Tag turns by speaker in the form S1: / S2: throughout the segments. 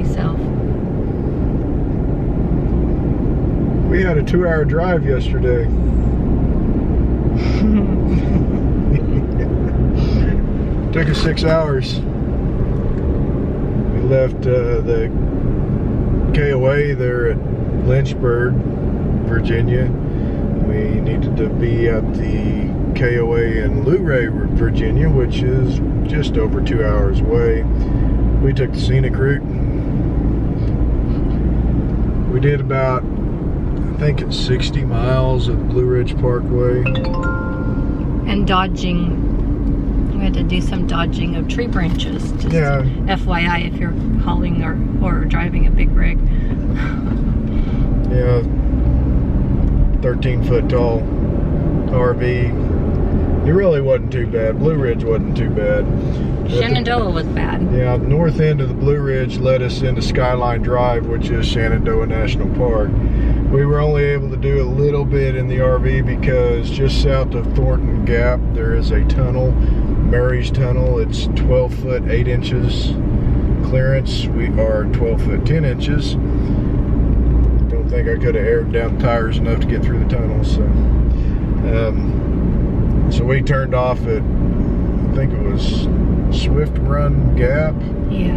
S1: myself.
S2: We had a 2-hour drive yesterday. Took us 6 hours. We left the KOA there at Lynchburg, Virginia. We needed to be at the KOA in Luray, Virginia, which is just over 2 hours away. We took the scenic route. We did about, I think it's 60 miles of Blue Ridge Parkway.
S1: And dodging. We had to do some dodging of tree branches. Just
S2: Yeah.
S1: FYI, if you're hauling or driving a big rig.
S2: Yeah, 13-foot tall RV. It really wasn't too bad. Blue Ridge wasn't too bad.
S1: Shenandoah was bad.
S2: Yeah, the north end of the Blue Ridge led us into Skyline Drive, which is Shenandoah National Park. We were only able to do a little bit in the RV because just south of Thornton Gap there is a tunnel, Mary's Tunnel. It's 12 foot 8 inches clearance. We are 12 foot 10 inches. Don't think I could have aired down tires enough to get through the tunnel, so we turned off at, I think it was Swift Run Gap.
S1: Yeah.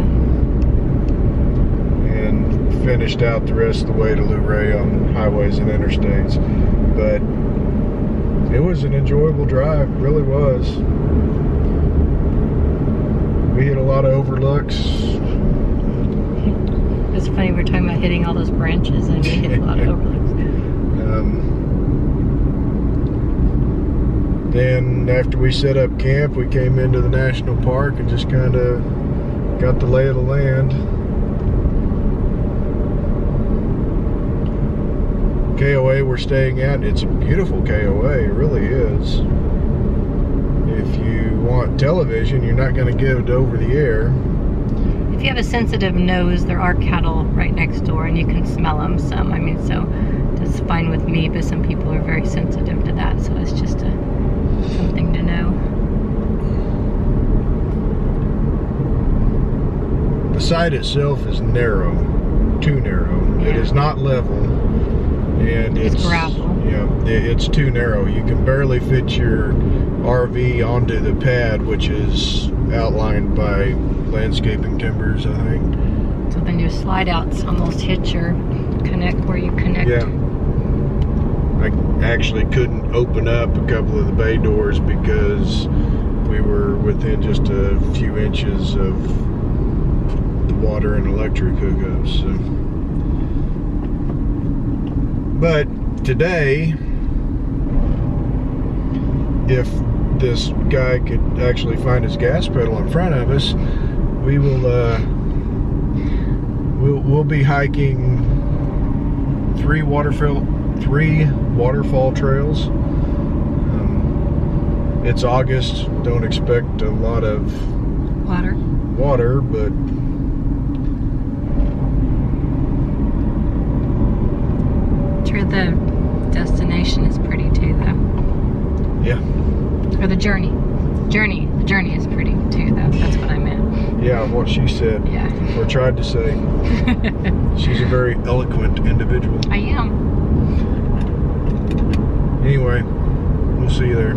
S2: And finished out the rest of the way to Luray on highways and interstates. But it was an enjoyable drive, it really was. We hit a lot of overlooks.
S1: It's funny, we're talking about hitting all those branches and we hit a lot of overlooks.
S2: Then after we set up camp, we came into the national park and just kind of got the lay of the land. KOA we're staying at, it's a beautiful KOA, it really is. If you want television, you're not going to get it over the air.
S1: If you have a sensitive nose, there are cattle right next door and you can smell them some. I mean, so that's fine with me, but some people are very sensitive to that, so it's just something to know.
S2: The site itself is narrow, too narrow.
S1: Yeah.
S2: It is not level, and
S1: It's gravel.
S2: Yeah, it's too narrow. You can barely fit your RV onto the pad, which is outlined by landscaping timbers, I think.
S1: So then your slide outs almost hit your connect where you connect.
S2: Yeah. I actually couldn't open up a couple of the bay doors because we were within just a few inches of the water and electric hookups. So. But today, if this guy could actually find his gas pedal in front of us, we will we'll be hiking 3 waterfall trails. It's August, don't expect a lot of water, but
S1: Sure, the destination is pretty too, though.
S2: yeah.
S1: Or the journey. The journey is pretty too, though. That's what I meant.
S2: Yeah, what she said,
S1: Yeah.
S2: or tried to say. She's a very eloquent individual.
S1: I am.
S2: Anyway, we'll see you there.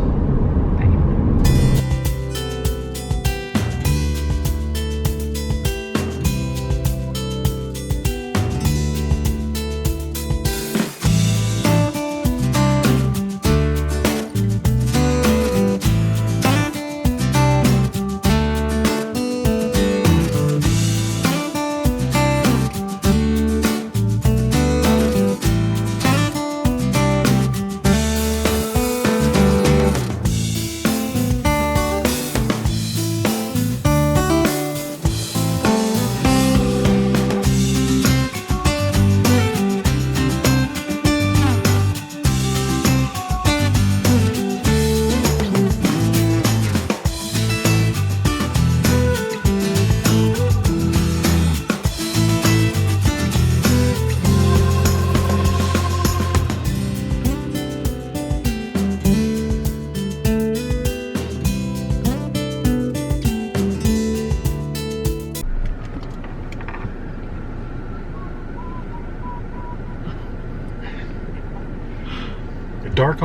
S2: Dark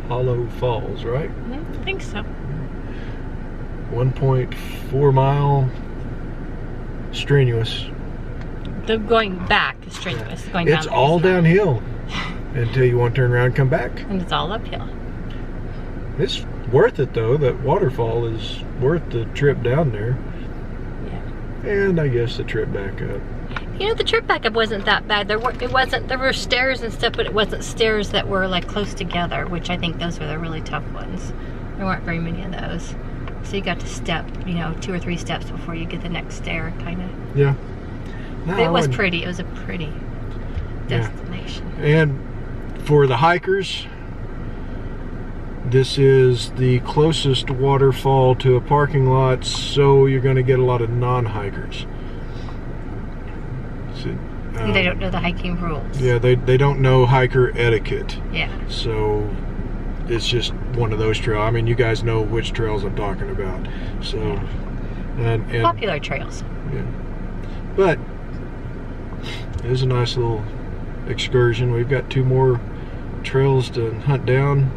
S2: Hollow Falls, right?
S1: I think so.
S2: 1.4 mile strenuous.
S1: The going back is strenuous. Going
S2: It's
S1: down
S2: all downhill until you want to turn around and come back.
S1: and it's all uphill.
S2: It's worth it though. That waterfall is worth the trip down there.
S1: Yeah.
S2: And I guess the trip back up.
S1: You know, the trip back up wasn't that bad. There were stairs and stuff, but it wasn't stairs that were like close together, which I think those were the really tough ones. There weren't very many of those. So you got to step, 2 or 3 steps before you get the next stair, kind of.
S2: Yeah. No,
S1: It was pretty. It was a pretty destination.
S2: And for the hikers, this is the closest waterfall to a parking lot, so you're going to get a lot of non-hikers. So,
S1: They don't know the hiking rules.
S2: Yeah, they don't know hiker etiquette.
S1: Yeah.
S2: So it's just one of those trails. I mean, you guys know which trails I'm talking about. So, and
S1: Popular trails.
S2: yeah. But it is a nice little excursion. We've got 2 more trails to hunt down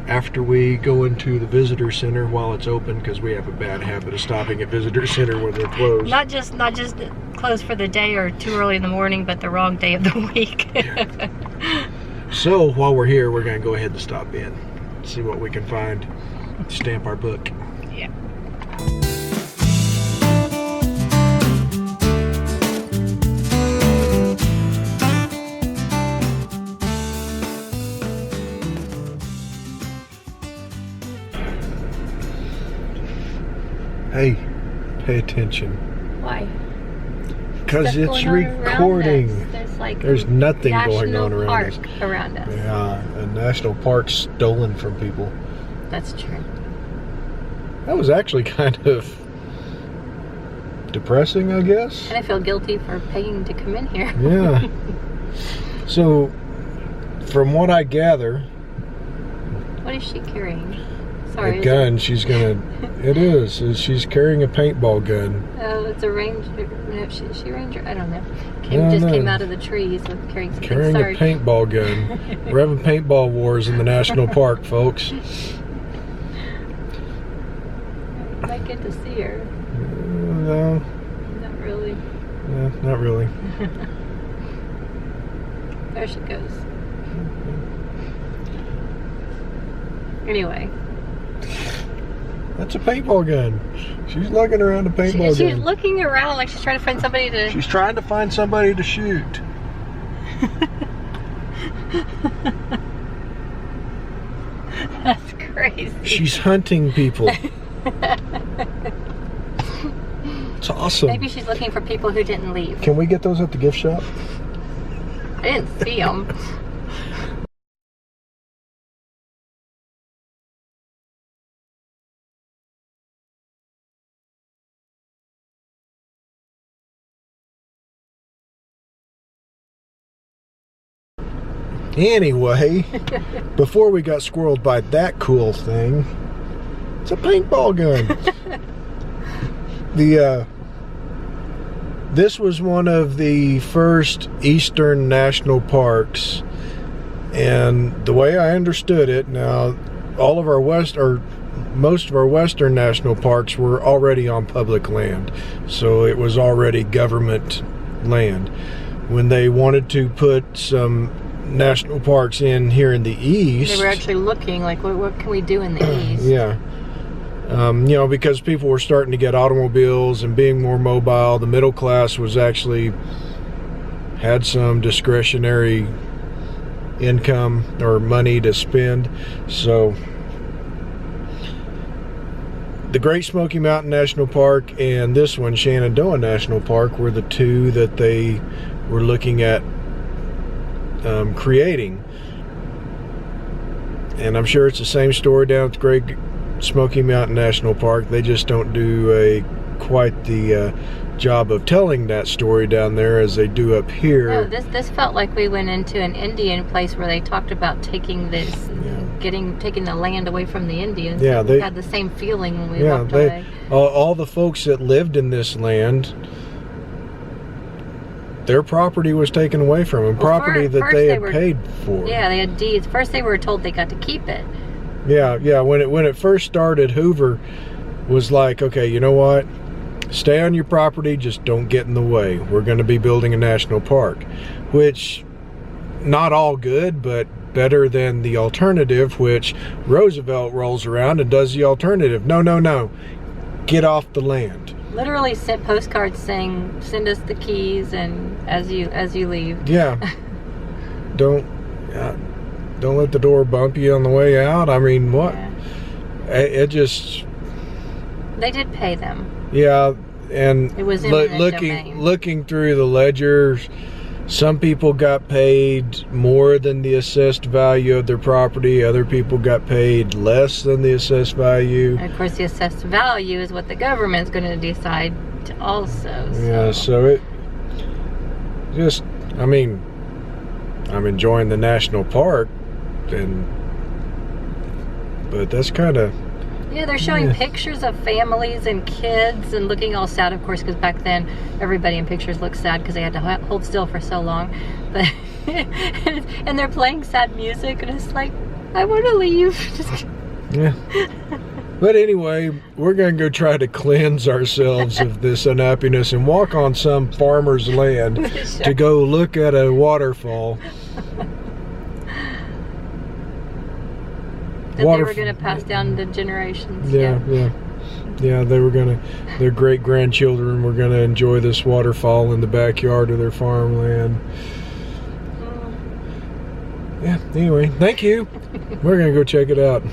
S2: after we go into the visitor center while it's open, because we have a bad habit of stopping at visitor center when they're closed.
S1: Not just closed for the day or too early in the morning, but the wrong day of the week.
S2: Yeah. So while we're here, we're going to go ahead and stop in, see what we can find, stamp our book.
S1: Yeah.
S2: Hey, pay attention.
S1: Why?
S2: Because
S1: Stuff
S2: it's
S1: going on around
S2: recording.
S1: us.
S2: There's nothing going on around
S1: park
S2: us.
S1: around us.
S2: Yeah, a national park stolen from people.
S1: That's true.
S2: That was actually kind of depressing, I guess.
S1: And I feel guilty for paying to come in here.
S2: Yeah. So, from what I gather,
S1: What is she carrying? Sorry.
S2: a gun. She's gonna. It is. She's carrying a paintball gun.
S1: Oh, it's a ranger. No, she ranger. I don't know.
S2: No,
S1: Just
S2: no.
S1: came out of the trees with carrying something.
S2: Carrying
S1: Sorry.
S2: a paintball gun. We're having paintball wars in the national park, folks.
S1: I might get to see her.
S2: No.
S1: Not really.
S2: No, not really.
S1: There she goes. Anyway.
S2: That's a paintball gun. She's looking around a paintball
S1: She's
S2: gun.
S1: looking around like she's trying to find somebody to...
S2: She's trying to find somebody to shoot.
S1: That's crazy.
S2: She's hunting people. It's awesome.
S1: Maybe she's looking for people who didn't leave.
S2: Can we get those at the gift shop?
S1: I didn't see them.
S2: Anyway, before we got squirreled by that cool thing, it's a paintball gun. This was one of the first eastern national parks, and the way I understood it, now all of our most of our western national parks were already on public land, so it was already government land. When they wanted to put some national parks in here in the east,
S1: They were actually looking like, what can we do in the east?
S2: yeah, because people were starting to get automobiles and being more mobile. The middle class was actually had some discretionary income or money to spend. So the Great Smoky Mountain National Park and this one, Shenandoah National Park, were the 2 that they were looking at creating. And I'm sure it's the same story down at the Great Smoky Mountain National Park. They just don't do quite the job of telling that story down there as they do up here.
S1: No, this felt like we went into an Indian place where they talked about taking this, taking the land away from the Indians.
S2: Yeah,
S1: we had the same feeling when we walked away.
S2: All the folks that lived in this land their property was taken away from them.
S1: Well,
S2: Property that
S1: first
S2: they
S1: they
S2: had
S1: were-
S2: paid for.
S1: Yeah, they had deeds. First they were told they got to keep it.
S2: Yeah. When it first started, Hoover was like, okay, you know what? Stay on your property, just don't get in the way. We're going to be building a national park, which not all good, but better than the alternative, which Roosevelt rolls around and does the alternative. No. Get off the land.
S1: Literally sent postcards saying, "Send us the keys," and as you leave.
S2: Yeah. Don't let the door bump you on the way out. I mean, what?
S1: Yeah.
S2: It just.
S1: They did pay them.
S2: Yeah, and
S1: It was eminent domain.
S2: looking through the ledgers, some people got paid more than the assessed value of their property. Other people got paid less than the assessed value.
S1: And of course, the assessed value is what the government's going to decide to also. So.
S2: Yeah, so it just, I mean, I'm enjoying the national park, but that's kind of.
S1: Yeah, they're showing pictures of families and kids and looking all sad, of course, because back then everybody in pictures looked sad because they had to hold still for so long. But and they're playing sad music, and it's like, I want to leave.
S2: Yeah. But anyway, we're going to go try to cleanse ourselves of this unhappiness and walk on some farmer's land
S1: Sure.
S2: to go look at a waterfall.
S1: That they were going to pass down the generations.
S2: Yeah. They were gonna. Their great grandchildren were gonna enjoy this waterfall in the backyard of their farmland. Yeah. Anyway, thank you. We're gonna go check it out.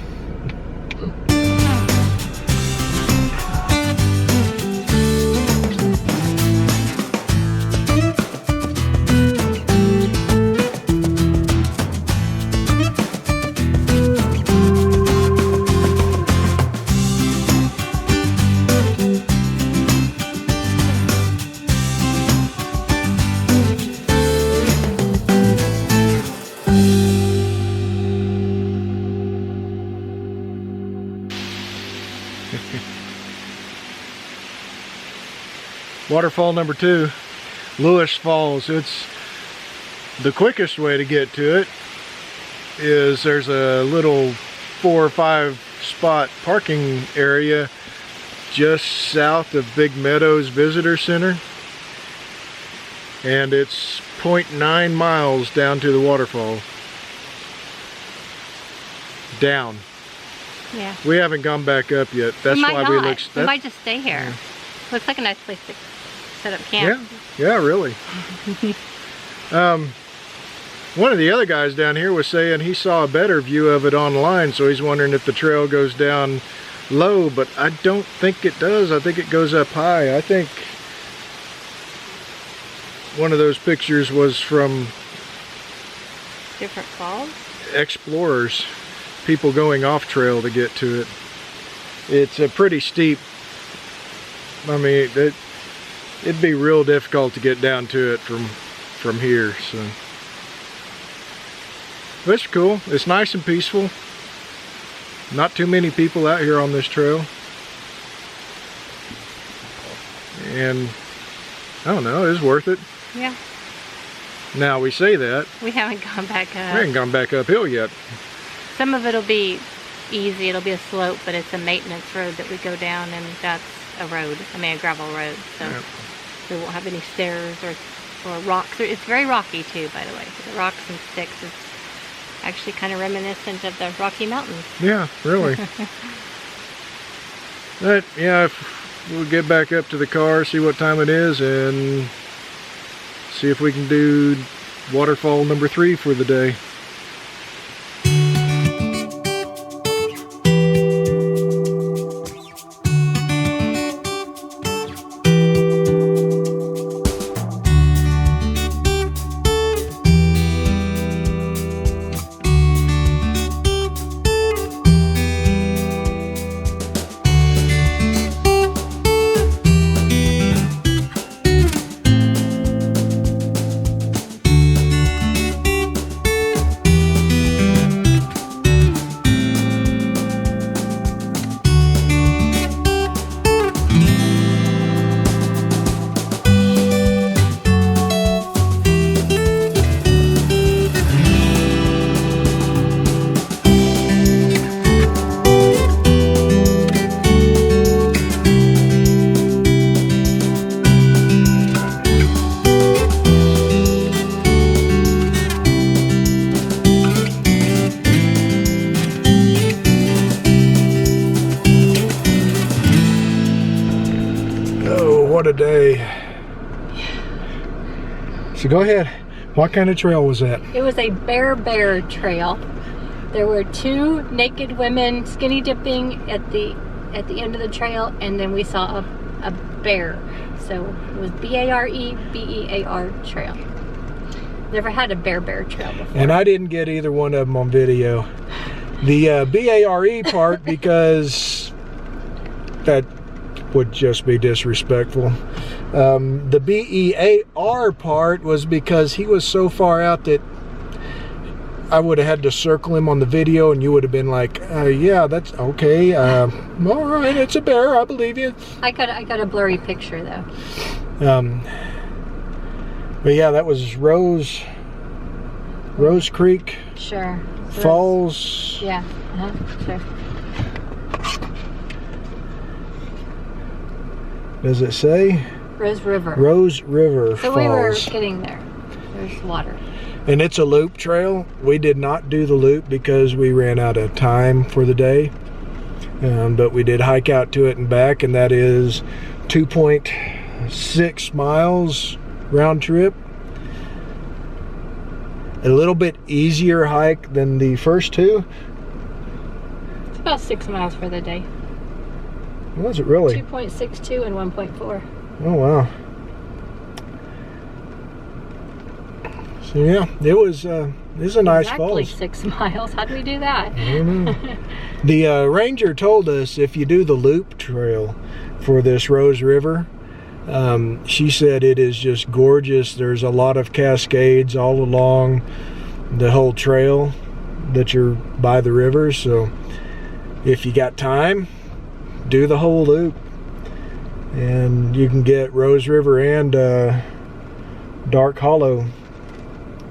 S2: Waterfall number 2, Lewis Falls. It's the quickest way to get to it. Is there's a little 4 or 5 spot parking area just south of Big Meadows Visitor Center, and it's 0.9 miles down to the waterfall. Down.
S1: Yeah.
S2: We haven't gone back up yet. That's why we look.
S1: We might just stay here.
S2: Yeah.
S1: Looks like a nice place to set up camp.
S2: Yeah, really. One of the other guys down here was saying he saw a better view of it online, so he's wondering if the trail goes down low, but I don't think it does. I think it goes up high. I think one of those pictures was from
S1: Different falls?
S2: explorers, people going off trail to get to it. It's a pretty steep. I mean, it'd be real difficult to get down to it from here. So, but it's cool. It's nice and peaceful. Not too many people out here on this trail, and I don't know. It's worth it.
S1: Yeah.
S2: Now we say that
S1: We haven't gone back up.
S2: we haven't gone back uphill yet.
S1: Some of it'll be easy. It'll be a slope, but it's a maintenance road that we go down, and that's a road. I mean, a gravel road. So
S2: Yep.
S1: we won't have any stairs or rocks. It's very rocky too, by the way. The rocks and sticks is actually kind of reminiscent of the Rocky Mountains.
S2: Yeah, really. But yeah, if we'll get back up to the car, see what time it is, and see if we can do waterfall number 3 for the day. what a day. So go ahead. What kind of trail was that?
S1: It was a bear trail. There were 2 naked women skinny dipping at the end of the trail, and then we saw a bear. So it was B-A-R-E-B-E-A-R trail. Never had a bear trail before.
S2: And I didn't get either one of them on video. The B-A-R-E part, because that would just be disrespectful. The B-E-A-R part was because he was so far out that I would have had to circle him on the video, and you would have been like, yeah, that's okay. All right, it's a bear, I believe you.
S1: I got a blurry picture though.
S2: But yeah, that was Rose Creek.
S1: Sure.
S2: Falls.
S1: Yeah, sure.
S2: Does it say?
S1: Rose River.
S2: Rose River
S1: So
S2: Falls.
S1: we were getting there. There's water.
S2: And it's a loop trail. We did not do the loop because we ran out of time for the day. But we did hike out to it and back, and that is 2.6 miles round trip. A little bit easier hike than the first 2.
S1: It's about 6 miles for the day.
S2: Was it really?
S1: 2.62 and 1.4.
S2: Oh wow. So yeah, it was a nice
S1: Exactly
S2: falls.
S1: 6 miles. How'd we do that?
S2: I don't know. The ranger told us if you do the loop trail for this Rose River, she said it is just gorgeous. There's a lot of cascades all along the whole trail that you're by the river. So if you got time, do the whole loop. And you can get Rose River and Dark Hollow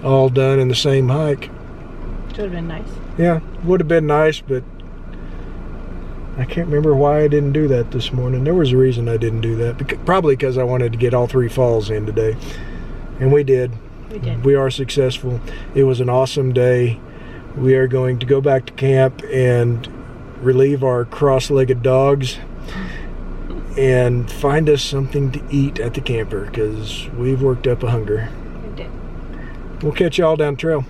S2: all done in the same hike.
S1: Would have been nice.
S2: Yeah, would have been nice, but I can't remember why I didn't do that this morning. There was a reason I didn't do that. Probably because I wanted to get all 3 falls in today. And we did.
S1: We did.
S2: We are successful. It was an awesome day. We are going to go back to camp and relieve our cross-legged dogs and find us something to eat at the camper, because we've worked up a hunger.
S1: We did.
S2: We'll catch y'all down the trail.